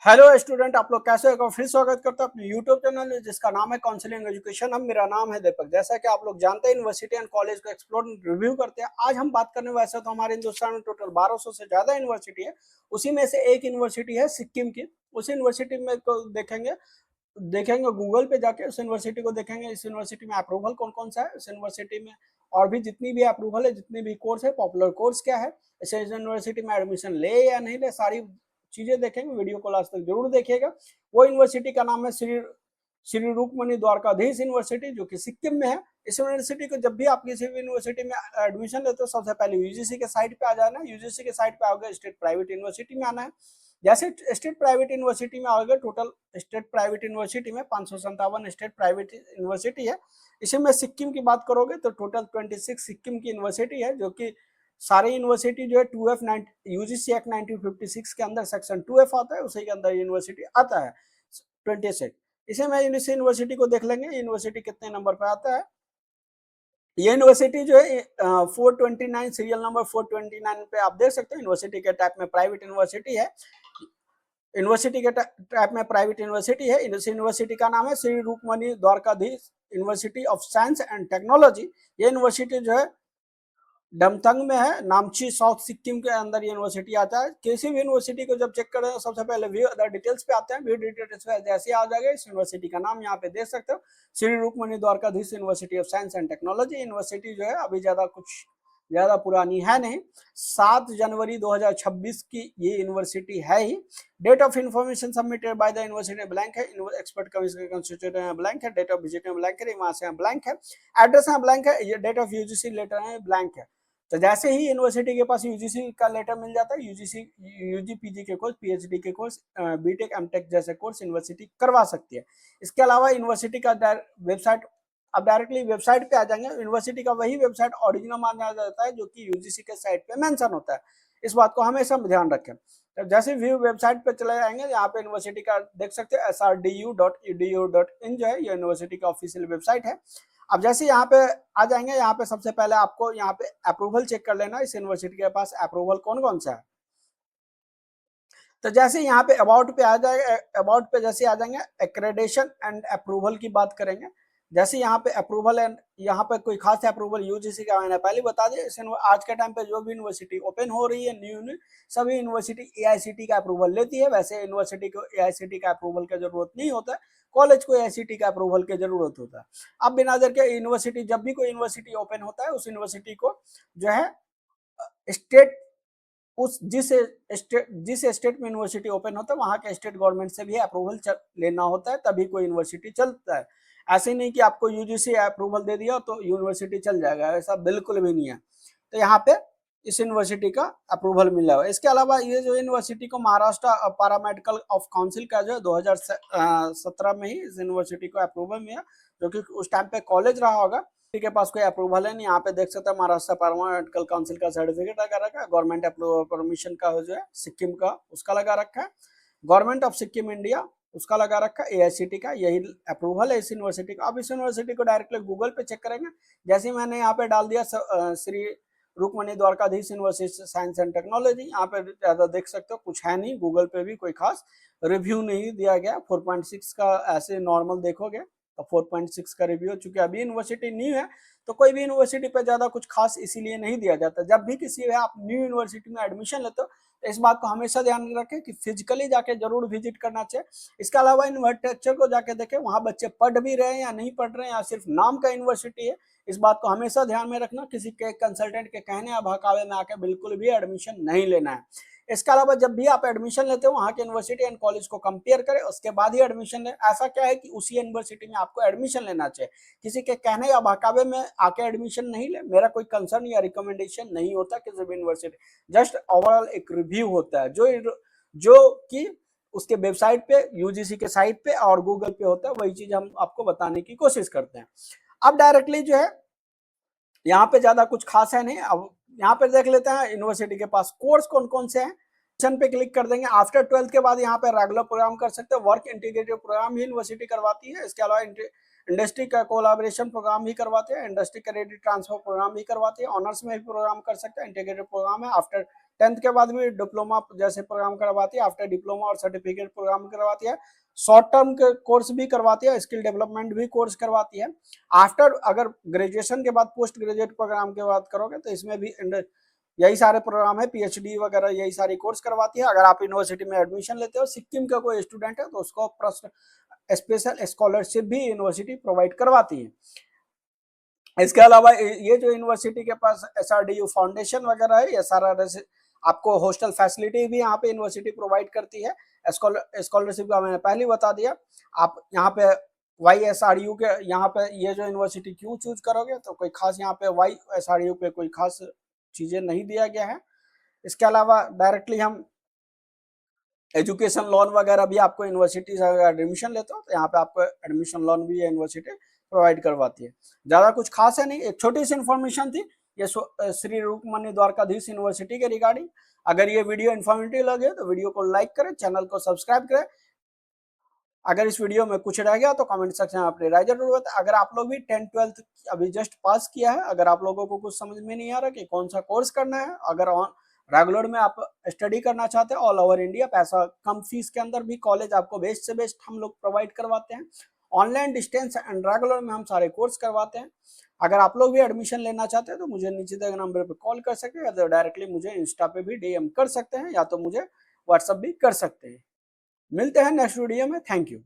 Hello student, आप लोग कैसे हो? फिर स्वागत करता हूं अपने यूट्यूब चैनल जिसका नाम है काउंसलिंग एजुकेशन। अब मेरा नाम है दीपक। जैसा कि आप लोग जानते हैं, यूनिवर्सिटी एंड कॉलेज को एक्सप्लोर रिव्यू करते हैं। आज हम बात करने, वैसे तो हमारे हिंदुस्तान में टोटल 1200 से ज्यादा यूनिवर्सिटी है। उसी में से एक यूनिवर्सिटी है सिक्किम की। उस यूनिवर्सिटी में को देखेंगे गूगल पे जाके, उस यूनिवर्सिटी को देखेंगे। इस यूनिवर्सिटी में अप्रूवल कौन कौन सा है, इस यूनिवर्सिटी में और भी जितनी भी अप्रूवल है, जितने भी कोर्स है, पॉपुलर कोर्स क्या है, इस यूनिवर्सिटी में एडमिशन ले या नहीं ले, सारी चीजें देखेंगे। वीडियो को लास्ट तक जरूर देखिएगा। वो यूनिवर्सिटी का नाम है श्री रूकमणि द्वारकाधीश यूनिवर्सिटी, जो कि सिक्किम में है। इस यूनिवर्सिटी को जब भी आप किसी भी यूनिवर्सिटी में एडमिशन लेते हो, सबसे पहले यूजीसी के साइट पे आ जाना है। यूजीसी के साइट पे आओगे, स्टेट प्राइवेट यूनिवर्सिटी में आना है। जैसे स्टेट प्राइवेट यूनिवर्सिटी में आओगे, टोटल स्टेट प्राइवेट यूनिवर्सिटी में 557 स्टेट प्राइवेट यूनिवर्सिटी है। इसी में सिक्किम की बात करोगे तो टोटल 26 सिक्किम की यूनिवर्सिटी है, जो कि सारी यूनिवर्सिटी जो है 2F यूजीसी एक्ट 1956 के अंदर सेक्शन 2F आता है, उसी के अंदर यूनिवर्सिटी आता है 26। इसे मैं यूनिवर्सिटी को देख लेंगे, यूनिवर्सिटी कितने नंबर पे आता है। ये यूनिवर्सिटी जो है 429 सीरियल नंबर 429 पे आप देख सकते हो। यूनिवर्सिटी के टाइप में प्राइवेट यूनिवर्सिटी है। यूनिवर्सिटी के टाइप में प्राइवेट यूनिवर्सिटी है। इस यूनिवर्सिटी का नाम है Shri Rukmini Dwarkadhish university of science and technology. ये यूनिवर्सिटी जो है डमथंग में है, नामची साउथ सिक्किम के अंदर यूनिवर्सिटी आता है। किसी भी यूनिवर्सिटी को जब चेक करें, सबसे पहले व्यू अदर डिटेल्स पे आते हैं। व्यू डिटेल्स पे जैसे आ जाएगा, इस यूनिवर्सिटी का नाम यहाँ पे देख सकते हो, Shri Rukmini Dwarkadhish university of science and technology. University जो है अभी ज्यादा पुरानी है नहीं, 7 जनवरी 2026 की ये यूनिवर्सिटी है ही। Date of information submitted by the university blank है, एक्सपर्ट कमीशन कंस्टिट्यूट में ब्लैंक है, डेट ऑफ विजिट में ब्लैंक है, वहां से ब्लैंक है, एड्रेस में ब्लैंक है, ये डेट ऑफ यूजीसी लेटर में ब्लैंक है। तो जैसे ही यूनिवर्सिटी के पास यूजीसी का लेटर मिल जाता है, यूजी पीजी के कोर्स, पीएचडी के कोर्स, बीटेक एमटेक जैसे कोर्स यूनिवर्सिटी करवा सकती है। इसके अलावा यूनिवर्सिटी का वेबसाइट, अब डायरेक्टली वेबसाइट पे आ जाएंगे। यूनिवर्सिटी का वही वेबसाइट ओरिजिनल माना जाता है, जो कि यूजीसी के साइट पे मेंशन होता है। इस बात को हमेशा ध्यान रखें। तो जैसे व्यू वेबसाइट पे चले जाएंगे, यहाँ पे यूनिवर्सिटी का देख सकते हैं srdu.edu.in जो है, ये यूनिवर्सिटी का ऑफिशियल वेबसाइट है। अब जैसे यहाँ पे आ जाएंगे, यहाँ पे सबसे पहले आपको यहाँ पे अप्रूवल चेक कर लेना, इस यूनिवर्सिटी के पास अप्रूवल कौन कौन सा है। तो जैसे यहाँ पे अबाउट पे आ जाएगा, अबाउट पे जैसे आ जाएंगे, एक्रेडिटेशन एंड अप्रूवल की बात करेंगे। जैसे यहाँ पे अप्रूवल एंड यहाँ पे कोई खास अप्रूवल यूजीसी का मैंने पहले बता दिया। आज के टाइम पे जो भी यूनिवर्सिटी ओपन हो रही है न्यू, सभी यूनिवर्सिटी एआईसीटी का अप्रूवल लेती है। वैसे यूनिवर्सिटी को एआईसीटी का अप्रूवल की जरूरत नहीं होता है, कॉलेज को एआईसीटी का अप्रूवल की जरूरत होता है। अब बिना देर के यूनिवर्सिटी, जब भी कोई यूनिवर्सिटी ओपन होता है, उस यूनिवर्सिटी को जो है स्टेट, उस जिस स्टेट में यूनिवर्सिटी ओपन होता है, वहां के स्टेट गवर्नमेंट से भी अप्रूवल लेना होता है, तभी कोई यूनिवर्सिटी चलता है। ऐसे नहीं कि आपको यूजीसी अप्रूवल दे दिया तो यूनिवर्सिटी चल जाएगा, ऐसा बिल्कुल भी नहीं है। तो यहाँ पे इस यूनिवर्सिटी का अप्रूवल मिला हुआ है। इसके अलावा ये जो यूनिवर्सिटी को महाराष्ट्र पैरामेडिकल ऑफ काउंसिल का जो है 2017 में ही इस यूनिवर्सिटी को अप्रूवल मिला, जो कि उस टाइम पे कॉलेज रहा होगा। के पास कोई अप्रूवल है नहीं। यहाँ पे देख सकते हैं महाराष्ट्र पैरामेडिकल काउंसिल का सर्टिफिकेट लगा रखा है, गवर्नमेंट अप्रूवल परमिशन का जो है सिक्किम का उसका लगा रखा है, गवर्नमेंट ऑफ सिक्किम इंडिया उसका लगा रखा है, एआईसीटी का यही अप्रूवल है इस यूनिवर्सिटी का। अब इस यूनिवर्सिटी को डायरेक्टली गूगल पे चेक करेंगे। जैसे मैंने यहाँ पे डाल दिया Shri Rukmini Dwarkadhish university science and technology, यहाँ पे ज्यादा देख सकते हो कुछ है नहीं, गूगल पे भी कोई खास रिव्यू नहीं दिया गया। 4.6 का ऐसे नॉर्मल देखोगे तो 4.6 का रिव्यू, चूंकि अभी यूनिवर्सिटी न्यू है तो कोई भी यूनिवर्सिटी पे ज्यादा कुछ खास इसीलिए नहीं दिया जाता। जब भी किसी आप न्यू यूनिवर्सिटी में एडमिशन लेते हो तो इस बात को हमेशा ध्यान रखें कि फिजिकली जाके जरूर विजिट करना चाहिए। इसके अलावा इन्फ्रास्ट्रक्चर को जाके देखें, वहां बच्चे पढ़ भी रहे हैं या नहीं पढ़ रहे हैं, या सिर्फ नाम का यूनिवर्सिटी है, इस बात को हमेशा ध्यान में रखना। किसी के कंसल्टेंट के कहने या बहकावे में आके बिल्कुल भी एडमिशन नहीं लेना है। इसके अलावा जब भी आप एडमिशन लेते हो, वहां के यूनिवर्सिटी एंड कॉलेज को कंपेयर करें, उसके बाद ही एडमिशन लें। ऐसा क्या है कि उसी यूनिवर्सिटी में आपको एडमिशन लेना चाहिए, किसी के कहने या बहकावे में आके एडमिशन नहीं ले। मेरा कोई कंसर्न या रिकमेंडेशन नहीं होता किसी भी यूनिवर्सिटी, जस्ट ओवरऑल एक रिव्यू होता है जो कि उसके वेबसाइट पे, यूजीसी के साइट पे और गूगल पे होता है, वही चीज हम आपको बताने की कोशिश करते हैं। अब डायरेक्टली जो है यहाँ पे ज्यादा कुछ खास है नहीं। अब यहाँ पे देख लेते हैं यूनिवर्सिटी के पास कोर्स कौन कौन से हैं। पे क्लिक कर देंगे। आफ्टर 12th के बाद यहाँ पे रेगुलर प्रोग्राम कर सकते हैं, वर्क इंटीग्रेटेड प्रोग्राम भी यूनिवर्सिटी करवाती है। इसके अलावा इंडस्ट्री का कोलाबोरेशन प्रोग्राम भी करवाते हैं, इंडस्ट्री क्रेडिट ट्रांसफर प्रोग्राम भी करवाते हैं, ऑनर्स में भी प्रोग्राम कर सकते हैं, इंटीग्रेटेड प्रोग्राम है। आफ्टर 10th के बाद भी डिप्लोमा जैसे प्रोग्राम करवाती है, आफ्टर डिप्लोमा और सर्टिफिकेट प्रोग्राम करवाती है, शॉर्ट टर्म के कोर्स भी करवाती है, स्किल डेवलपमेंट भी कोर्स करवाती है। आफ्टर अगर ग्रेजुएशन के बाद पोस्ट ग्रेजुएट प्रोग्राम की बात करोगे तो इसमें भी यही सारे प्रोग्राम है, पीएचडी वगैरह यही सारी कोर्स करवाती है। अगर आप यूनिवर्सिटी में एडमिशन लेते हो, सिक्किम का कोई स्टूडेंट है तो उसको स्पेशल स्कॉलरशिप भी यूनिवर्सिटी प्रोवाइड करवाती है। इसके अलावा ये जो यूनिवर्सिटी के पास SRDU फाउंडेशन वगैरह है, ये सारा आपको हॉस्टल फैसिलिटी भी यहाँ पे यूनिवर्सिटी प्रोवाइड करती है। स्कॉलरशिप का मैंने पहले बता दिया। आप यहाँ पे YSRU के यहाँ पे ये जो यूनिवर्सिटी क्यों चूज करोगे, तो कोई खास यहाँ पे YSRU पे कोई खास चीजें नहीं दिया गया है। इसके अलावा डायरेक्टली हम एजुकेशन लोन वगैरह भी आपको यूनिवर्सिटी से अगर एडमिशन लेते हो तो यहाँ पे आपको एडमिशन लोन भी यूनिवर्सिटी प्रोवाइड करवाती है। ज्यादा कुछ खास है नहीं, एक छोटी सी इन्फॉर्मेशन थी ये श्री रूपमणि द्वारकाधीश यूनिवर्सिटी के रिगार्डिंग। अगर ये वीडियो इन्फॉर्मेटिव लगे तो वीडियो को लाइक करें, चैनल को सब्सक्राइब करें। अगर इस वीडियो में कुछ रह गया तो कमेंट सेक्शन में अपनी राय जरूर बताएं। अगर आप लोग भी 10th-12th अभी जस्ट पास किया है, अगर आप लोगों को कुछ समझ में नहीं आ रहा कि कौन सा कोर्स करना है, अगर रेगुलर में आप स्टडी करना चाहते हैं ऑल ओवर इंडिया, पैसा कम फीस के अंदर भी कॉलेज आपको बेस्ट से बेस्ट हम लोग प्रोवाइड करवाते हैं। ऑनलाइन, डिस्टेंस एंड रेगुलर में हम सारे कोर्स करवाते हैं। अगर आप लोग भी एडमिशन लेना चाहते हैं तो मुझे नीचे दिए गए नंबर पे कॉल कर सकते हैं, या तो डायरेक्टली मुझे इंस्टा पे भी DM कर सकते हैं, या तो मुझे व्हाट्सअप भी कर सकते हैं। मिलते हैं नेक्स्ट वीडियो में। Thank you.